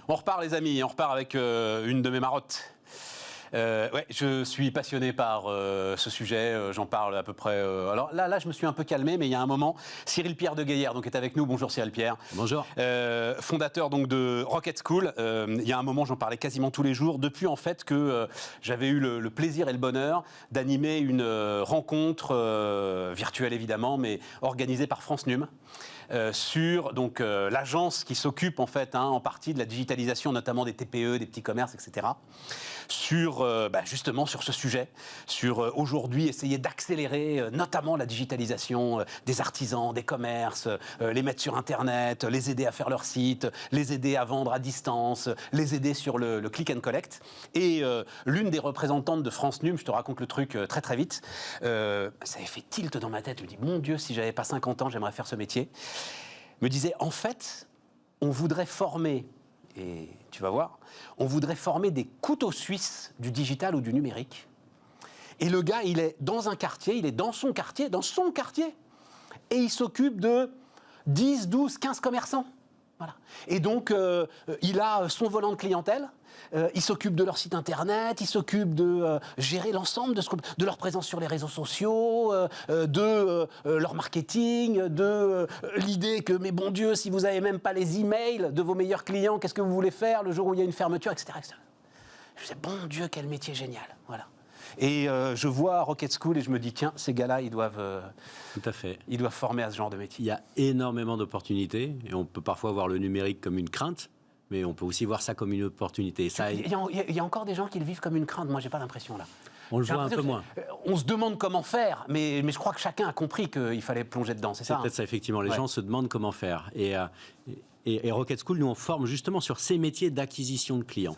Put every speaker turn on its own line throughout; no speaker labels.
On repart les amis, on repart avec une de mes marottes. Ouais, je suis passionné par ce sujet, j'en parle à peu près... alors là, je me suis un peu calmé, mais il y a un moment, Cyril Pierre de Gaillard donc, est avec nous. Bonjour Cyril Pierre.
Bonjour.
Fondateur donc, de Rocket School. Il y a un moment, j'en parlais quasiment tous les jours, depuis en fait que j'avais eu le plaisir et le bonheur d'animer une rencontre virtuelle évidemment, mais organisée par France Num. Sur donc l'agence qui s'occupe en fait en partie de la digitalisation notamment des TPE, des petits commerces, etc. Sur justement sur ce sujet, sur aujourd'hui essayer d'accélérer notamment la digitalisation des artisans, des commerces, les mettre sur internet, les aider à faire leur site, les aider à vendre à distance, les aider sur le click and collect. Et l'une des représentantes de France Num, je te raconte le truc très très vite, ça avait fait tilt dans ma tête, je me dis mon Dieu, si j'avais pas 50 ans, j'aimerais faire ce métier. Me disait, en fait, on voudrait former, et tu vas voir, on voudrait former des couteaux suisses du digital ou du numérique. Et le gars, il est dans un quartier, il est dans son quartier, et il s'occupe de 10, 12, 15 commerçants. Voilà. Et donc, il a son volant de clientèle, il s'occupe de leur site internet, il s'occupe de gérer l'ensemble de leur présence sur les réseaux sociaux, de leur marketing, de l'idée que, mais bon Dieu, si vous n'avez même pas les emails de vos meilleurs clients, qu'est-ce que vous voulez faire le jour où il y a une fermeture, etc. etc. Je me disais, bon Dieu, quel métier génial. Voilà. Et je vois Rocket School et je me dis, tiens, ces gars-là, ils doivent
Tout à fait.
Ils doivent former à ce genre de métier.
Il y a énormément d'opportunités et on peut parfois voir le numérique comme une crainte, mais on peut aussi voir ça comme une opportunité.
Il y a encore des gens qui le vivent comme une crainte, moi j'ai pas l'impression là.
On le voit un peu moins.
On se demande comment faire, mais je crois que chacun a compris qu'il fallait plonger dedans, c'est ça?
C'est peut-être ça, effectivement. Les gens se demandent comment faire. Et Rocket School, nous, on forme justement sur ces métiers d'acquisition de clients.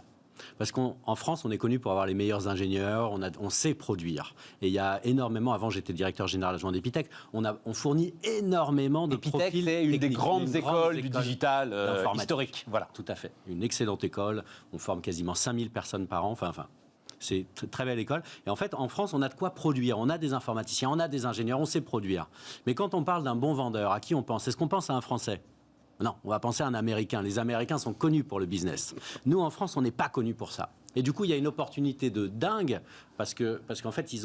Parce qu'en France, on est connu pour avoir les meilleurs ingénieurs, on sait produire. Et il y a énormément, avant j'étais directeur général adjoint d'Epitech, on fournit énormément de profils.
Epitech, c'est une des grandes écoles du digital historique.
Voilà. Tout à fait. Une excellente école. On forme quasiment 5000 personnes par an. Enfin, c'est une très belle école. Et en fait, en France, on a de quoi produire. On a des informaticiens, on a des ingénieurs, on sait produire. Mais quand on parle d'un bon vendeur, à qui on pense? Est-ce qu'on pense à un Français? Non, on va penser à un Américain. Les Américains sont connus pour le business. Nous, en France, on n'est pas connus pour ça. Et du coup, il y a une opportunité de dingue parce qu'en fait, il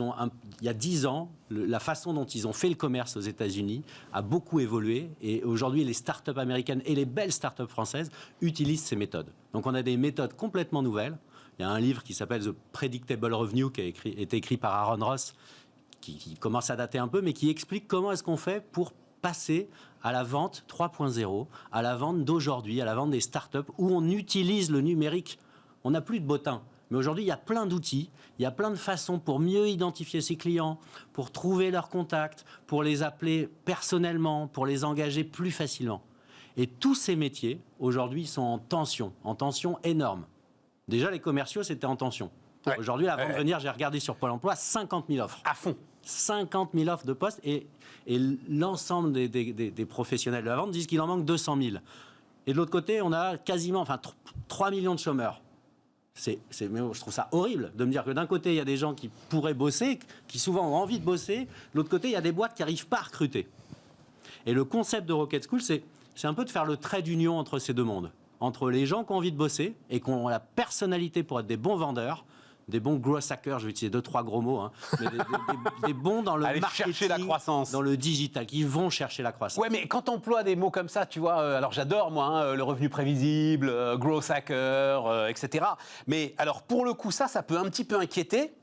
y a 10 ans, la façon dont ils ont fait le commerce aux États-Unis a beaucoup évolué. Et aujourd'hui, les startups américaines et les belles startups françaises utilisent ces méthodes. Donc, on a des méthodes complètement nouvelles. Il y a un livre qui s'appelle The Predictable Revenue qui a été écrit par Aaron Ross, qui commence à dater un peu, mais qui explique comment est-ce qu'on fait pour passer à la vente 3.0, à la vente d'aujourd'hui, à la vente des startups où on utilise le numérique. On n'a plus de bottin. Mais aujourd'hui, il y a plein d'outils, il y a plein de façons pour mieux identifier ses clients, pour trouver leurs contacts, pour les appeler personnellement, pour les engager plus facilement. Et tous ces métiers, aujourd'hui, sont en tension énorme. Déjà, les commerciaux, c'était en tension. Ouais. Aujourd'hui, avant de venir, j'ai regardé sur Pôle emploi 50 000 offres.
À fond.
50 000 offres de postes et l'ensemble des professionnels de la vente disent qu'il en manque 200 000. Et de l'autre côté, on a quasiment 3 millions de chômeurs. Mais je trouve ça horrible de me dire que d'un côté, il y a des gens qui pourraient bosser, qui souvent ont envie de bosser. De l'autre côté, il y a des boîtes qui n'arrivent pas à recruter. Et le concept de Rocket School, c'est un peu de faire le trait d'union entre ces deux mondes. Entre les gens qui ont envie de bosser et qui ont la personnalité pour être des bons vendeurs, des bons growth hackers, je vais utiliser 2-3 gros mots, mais des bons dans le marketing,
chercher la croissance,
dans le digital, qui vont chercher la croissance.
Ouais, mais quand on emploie des mots comme ça, tu vois, alors j'adore moi, le revenu prévisible, growth hacker, etc. Mais alors pour le coup, ça peut un petit peu inquiéter.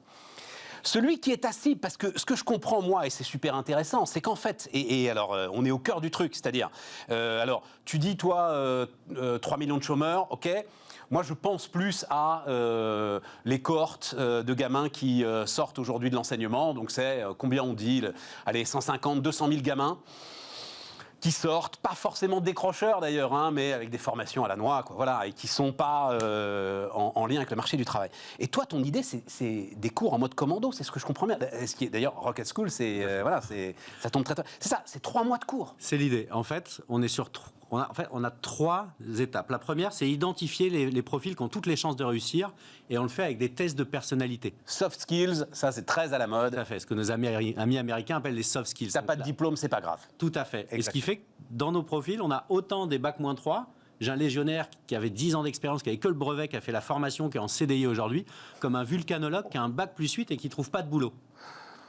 Celui qui est assis, parce que ce que je comprends moi, et c'est super intéressant, c'est qu'en fait, et alors on est au cœur du truc, c'est-à-dire, alors tu dis toi 3 millions de chômeurs, ok. Moi, je pense plus à les cohortes de gamins qui sortent aujourd'hui de l'enseignement. Donc, c'est combien on dit, allez, 150, 200 000 gamins qui sortent, pas forcément décrocheurs d'ailleurs, mais avec des formations à la noix, quoi, voilà, et qui sont pas en lien avec le marché du travail. Et toi, ton idée, c'est des cours en mode commando, c'est ce que je comprends bien. D'ailleurs, Rocket School, ça tombe très tôt. C'est ça, c'est 3 mois de cours.
C'est l'idée. En fait, on a 3 étapes. La première, c'est identifier les profils qui ont toutes les chances de réussir, et on le fait avec des tests de personnalité.
Soft skills, ça c'est très à la mode.
Tout à fait, ce que nos amis américains appellent les soft skills.
Si t'as pas de diplôme, c'est pas grave.
Tout à fait. Exactement. Et ce qui fait que dans nos profils, on a autant des bac -3 J'ai un légionnaire qui avait 10 ans d'expérience, qui avait que le brevet, qui a fait la formation, qui est en CDI aujourd'hui, comme un vulcanologue qui a un bac +8 et qui ne trouve pas de boulot.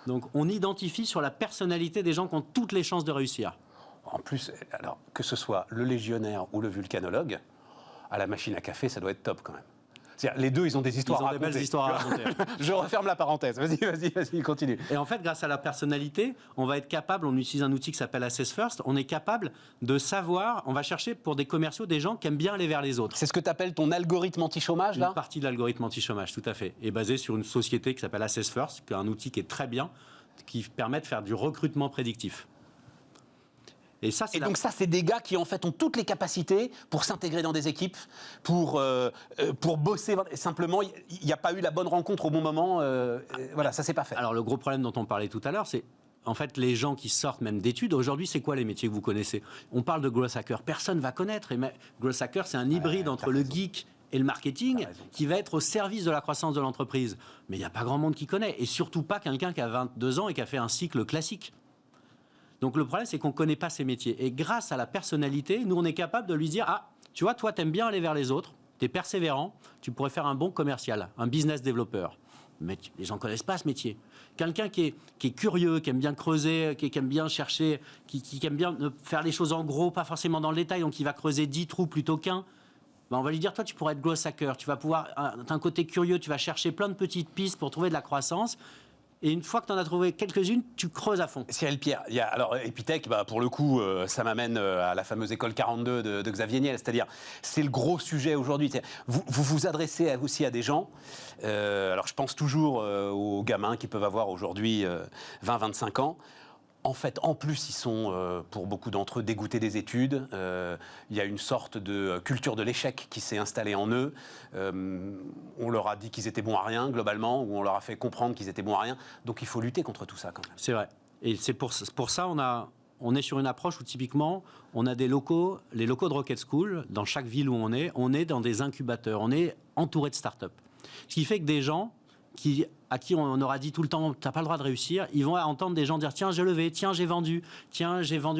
Donc on identifie sur la personnalité des gens qui ont toutes les chances de réussir.
En plus, alors, que ce soit le légionnaire ou le vulcanologue, à la machine à café, ça doit être top quand même. C'est-à-dire, les deux, ils ont des histoires à raconter.
Ils ont des belles histoires à raconter.
Je referme la parenthèse. Vas-y, continue.
Et en fait, grâce à la personnalité, on va être capable, on utilise un outil qui s'appelle Assess First, on est capable de savoir, on va chercher pour des commerciaux des gens qui aiment bien aller vers les autres.
C'est ce que tu appelles ton algorithme anti-chômage, là ?
Une partie de l'algorithme anti-chômage, tout à fait, est basée sur une société qui s'appelle Assess First, qui est un outil qui est très bien, qui permet de faire du recrutement prédictif. Et donc
ça, c'est des gars qui en fait ont toutes les capacités pour s'intégrer dans des équipes, pour bosser. Simplement, il n'y a pas eu la bonne rencontre au bon moment. Voilà, ça s'est pas fait.
Alors le gros problème dont on parlait tout à l'heure, c'est en fait les gens qui sortent même d'études. Aujourd'hui, c'est quoi les métiers que vous connaissez ? On parle de growth hacker. Personne ne va connaître. Growth hacker, c'est un hybride entre le geek et le marketing qui va être au service de la croissance de l'entreprise. Mais il n'y a pas grand monde qui connaît. Et surtout pas quelqu'un qui a 22 ans et qui a fait un cycle classique. Donc le problème, c'est qu'on ne connaît pas ces métiers. Et grâce à la personnalité, nous, on est capable de lui dire « Ah, tu vois, toi, tu aimes bien aller vers les autres, tu es persévérant, tu pourrais faire un bon commercial, un business développeur. » Mais les gens ne connaissent pas ce métier. Quelqu'un qui est curieux, qui aime bien creuser, qui aime bien chercher, qui aime bien faire les choses en gros, pas forcément dans le détail, donc qui va creuser 10 trous plutôt qu'un, ben on va lui dire « Toi, tu pourrais être growth hacker, tu vas pouvoir, tu as un côté curieux, tu vas chercher plein de petites pistes pour trouver de la croissance. » Et une fois que tu en as trouvé quelques-unes, tu creuses à fond.
Cyril Pierre, alors Epitech, pour le coup, ça m'amène à la fameuse école 42 de Xavier Niel. C'est-à-dire, c'est le gros sujet aujourd'hui. Vous vous adressez aussi à des gens. Alors, je pense toujours aux gamins qui peuvent avoir aujourd'hui 20-25 ans. En fait, en plus, ils sont, pour beaucoup d'entre eux, dégoûtés des études. Il y a une sorte de culture de l'échec qui s'est installée en eux. On leur a dit qu'ils étaient bons à rien, globalement, ou on leur a fait comprendre qu'ils étaient bons à rien. Donc, il faut lutter contre tout ça, quand même.
C'est vrai. Et c'est pour ça, on est sur une approche où, typiquement, on a des locaux, les locaux de Rocket School, dans chaque ville où on est dans des incubateurs. On est entouré de start-up. Ce qui fait que des gens à qui on aura dit tout le temps, tu n'as pas le droit de réussir, ils vont entendre des gens dire, tiens, j'ai levé, tiens, j'ai vendu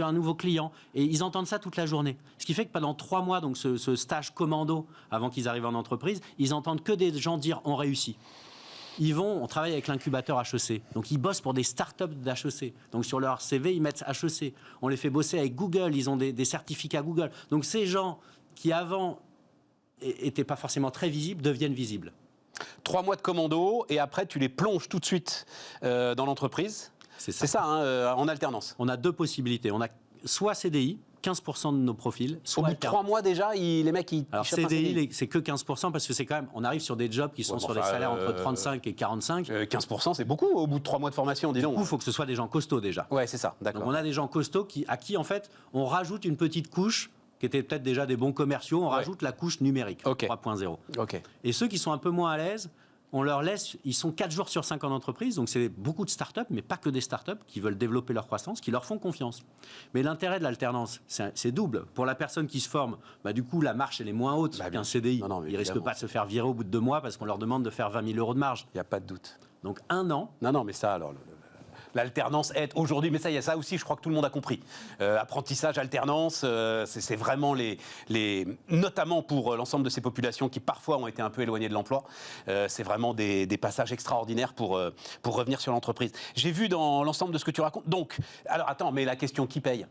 un nouveau client. Et ils entendent ça toute la journée. Ce qui fait que pendant 3 mois, donc ce stage commando, avant qu'ils arrivent en entreprise, ils entendent que des gens dire, on réussit. On travaille avec l'incubateur HEC. Donc, ils bossent pour des startups d'HEC. Donc, sur leur CV, ils mettent HEC. On les fait bosser avec Google. Ils ont des certificats Google. Donc, ces gens qui, avant, n'étaient pas forcément très visibles, deviennent visibles.
3 mois de commando, et après, tu les plonges tout de suite dans l'entreprise. C'est ça, en alternance.
On a 2 possibilités. On a soit CDI, 15% de nos profils.
Soit au bout de 3 mois déjà, les mecs, ils
alors CDI, c'est que 15% parce que c'est quand même, on arrive sur des jobs qui sont sur des salaires entre 35 et 45.
15%, c'est beaucoup au bout de 3 mois de formation, dis donc.
Du coup, il faut que ce soit des gens costauds déjà.
Ouais, c'est ça, d'accord.
Donc on a des gens costauds à qui, en fait, on rajoute une petite couche qui étaient peut-être déjà des bons commerciaux, on rajoute la couche numérique, 3.0. Et ceux qui sont un peu moins à l'aise, on leur laisse, ils sont 4 jours sur 5 en entreprise, donc c'est beaucoup de startups, mais pas que des startups qui veulent développer leur croissance, qui leur font confiance. Mais l'intérêt de l'alternance, c'est double. Pour la personne qui se forme, du coup, la marche, elle est moins haute qu'un CDI. Ils ne risquent pas de se faire virer au bout de 2 mois parce qu'on leur demande de faire 20 000 € de marge.
Il n'y a pas de doute.
Donc 1 an.
Non, mais ça, alors... L'alternance est aujourd'hui, mais ça aussi, je crois que tout le monde a compris. Apprentissage, alternance, c'est vraiment notamment pour l'ensemble de ces populations qui parfois ont été un peu éloignées de l'emploi, c'est vraiment des passages extraordinaires pour revenir sur l'entreprise. J'ai vu dans l'ensemble de ce que tu racontes. Donc, alors attends, mais la question qui paye ?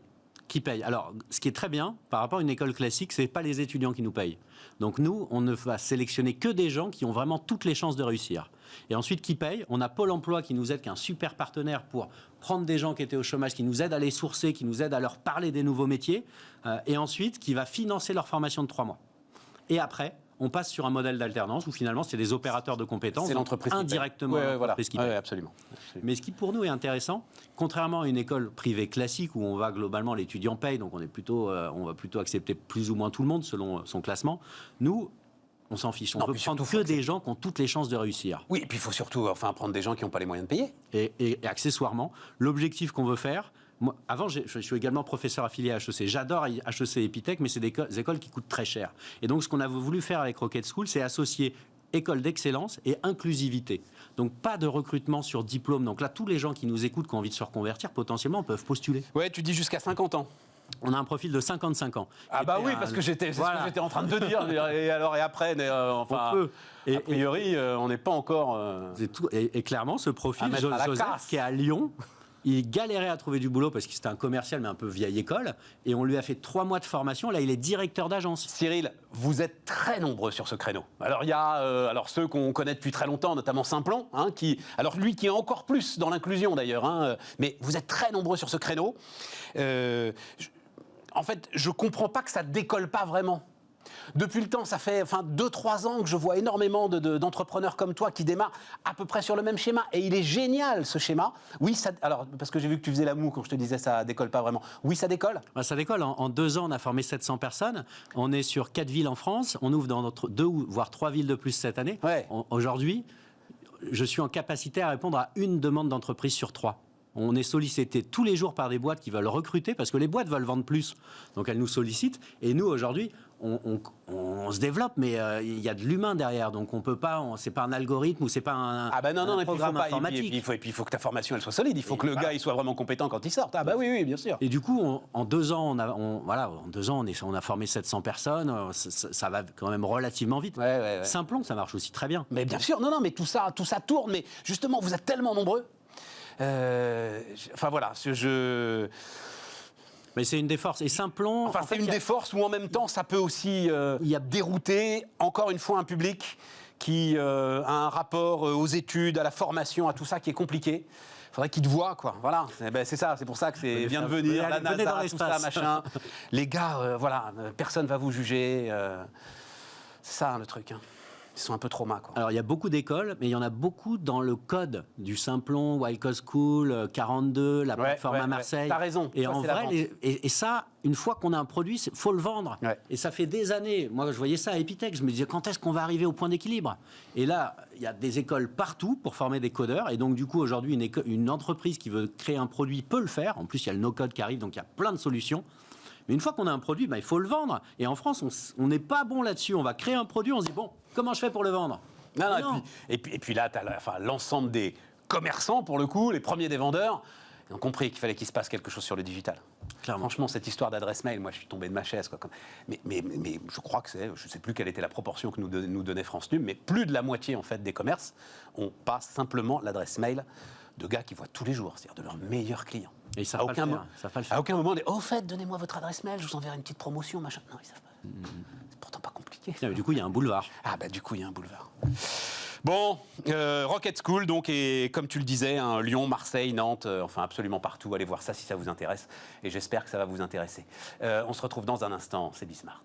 Qui paye ? Alors, ce qui est très bien, par rapport à une école classique, c'est pas les étudiants qui nous payent. Donc nous, on ne va sélectionner que des gens qui ont vraiment toutes les chances de réussir. Et ensuite, qui paye ? On a Pôle emploi qui nous aide, qui est un super partenaire pour prendre des gens qui étaient au chômage, qui nous aide à les sourcer, qui nous aide à leur parler des nouveaux métiers, et ensuite, qui va financer leur formation de 3 mois. Et après, on passe sur un modèle d'alternance où finalement, c'est des opérateurs de compétences,
c'est l'entreprise
indirectement l'entreprise qui paye.
Oui, absolument.
Mais ce qui, pour nous, est intéressant, contrairement à une école privée classique où on va globalement, l'étudiant paye, donc on va plutôt accepter plus ou moins tout le monde selon son classement, nous, on s'en fiche. On peut prendre que des gens qui ont toutes les chances de réussir.
Oui, et puis il faut surtout prendre des gens qui n'ont pas les moyens de payer.
Et accessoirement, l'objectif qu'on veut faire... Moi, avant, je suis également professeur affilié à HEC. J'adore HEC et Epitech, mais c'est des écoles qui coûtent très cher. Et donc, ce qu'on a voulu faire avec Rocket School, c'est associer école d'excellence et inclusivité. Donc, pas de recrutement sur diplôme. Donc là, tous les gens qui nous écoutent, qui ont envie de se reconvertir, potentiellement, peuvent postuler.
Ouais, tu dis jusqu'à 50 ans.
On a un profil de 55 ans.
Ah bah oui, parce que c'est ce que j'étais en train de te dire. Et alors, et après, enfin, a priori, on n'est pas encore...
Et clairement, ce profil, Joseph, qui est à Lyon, il galérait à trouver du boulot parce que c'était un commercial, mais un peu vieille école. Et on lui a fait 3 mois de formation. Là, il est directeur d'agence.
Cyril, vous êtes très nombreux sur ce créneau. Alors, il y a ceux qu'on connaît depuis très longtemps, notamment Simplon, alors lui qui est encore plus dans l'inclusion d'ailleurs. Mais vous êtes très nombreux sur ce créneau. En fait, je ne comprends pas que ça ne décolle pas vraiment. Depuis le temps, ça fait 2-3 ans que je vois énormément d'entrepreneurs comme toi qui démarrent à peu près sur le même schéma. Et il est génial, ce schéma. Oui, alors, parce que j'ai vu que tu faisais la moue quand je te disais ça décolle pas vraiment. Oui, ça décolle.
Ça décolle. En 2 ans, on a formé 700 personnes. On est sur 4 villes en France. On ouvre dans 2 voire 3 villes de plus cette année.
Ouais.
Aujourd'hui, je suis en capacité à répondre à une demande d'entreprise sur 3. On est sollicité tous les jours par des boîtes qui veulent recruter parce que les boîtes veulent vendre plus. Donc elles nous sollicitent. Et nous, aujourd'hui, on se développe, mais il y a de l'humain derrière. Donc on peut pas, c'est pas un algorithme ou c'est pas un programme informatique.
Et puis il faut que ta formation elle soit solide. Il faut que le gars il soit vraiment compétent quand il sort. Ah bah oui, bien sûr.
Et du coup, en 2 ans, on a formé 700 personnes. Ça va quand même relativement vite.
Ouais.
Simplon, ça marche aussi très bien.
Mais bien sûr, non, mais tout ça tourne. Mais justement, vous êtes tellement nombreux. Voilà,
Mais c'est une des forces. Et Simplon...
c'est une des forces où en même temps, ça peut aussi dérouter, encore une fois, un public qui a un rapport aux études, à la formation, à tout ça qui est compliqué. Il faudrait qu'ils te voient, quoi. Voilà, c'est ça, c'est pour ça que c'est bien de venir, la NASA, tout ça, machin. Les gars, personne va vous juger. C'est ça, le truc. Ils sont un peu traumas, quoi.
Alors, il y a beaucoup d'écoles, mais il y en a beaucoup dans le code du Simplon, Wild Coast School, 42, la plateforme à Marseille.
T'as raison.
Et ça, en vrai, ça, une fois qu'on a un produit, il faut le vendre. Ouais. Et ça fait des années. Moi, je voyais ça à Epitech. Je me disais, quand est-ce qu'on va arriver au point d'équilibre? Et là, il y a des écoles partout pour former des codeurs. Et donc, du coup, aujourd'hui, une entreprise qui veut créer un produit peut le faire. En plus, il y a le no-code qui arrive, donc il y a plein de solutions. Mais une fois qu'on a un produit, il faut le vendre. Et en France, on n'est pas bon là-dessus. On va créer un produit, on se dit, bon, comment je fais pour le vendre?
Non. Et puis là, tu as l'ensemble des commerçants, pour le coup, les premiers des vendeurs, ils ont compris qu'il fallait qu'il se passe quelque chose sur le digital. Clairement. Franchement, cette histoire d'adresse mail, moi, je suis tombé de ma chaise, quoi. Mais je crois que je ne sais plus quelle était la proportion que nous donnait France Num, mais plus de la moitié, en fait, des commerces, on passe simplement l'adresse mail de gars qui voient tous les jours, c'est-à-dire de leurs meilleurs clients.
Et à aucun
moment, on dit, au fait, donnez-moi votre adresse mail, je vous enverrai une petite promotion, machin. Non, ils savent pas. C'est pourtant pas compliqué.
Non, du coup, il y a un boulevard.
Du coup, il y a un boulevard. Bon, Rocket School, donc, et comme tu le disais, Lyon, Marseille, Nantes, absolument partout. Allez voir ça si ça vous intéresse. Et j'espère que ça va vous intéresser. On se retrouve dans un instant, c'est Bismart.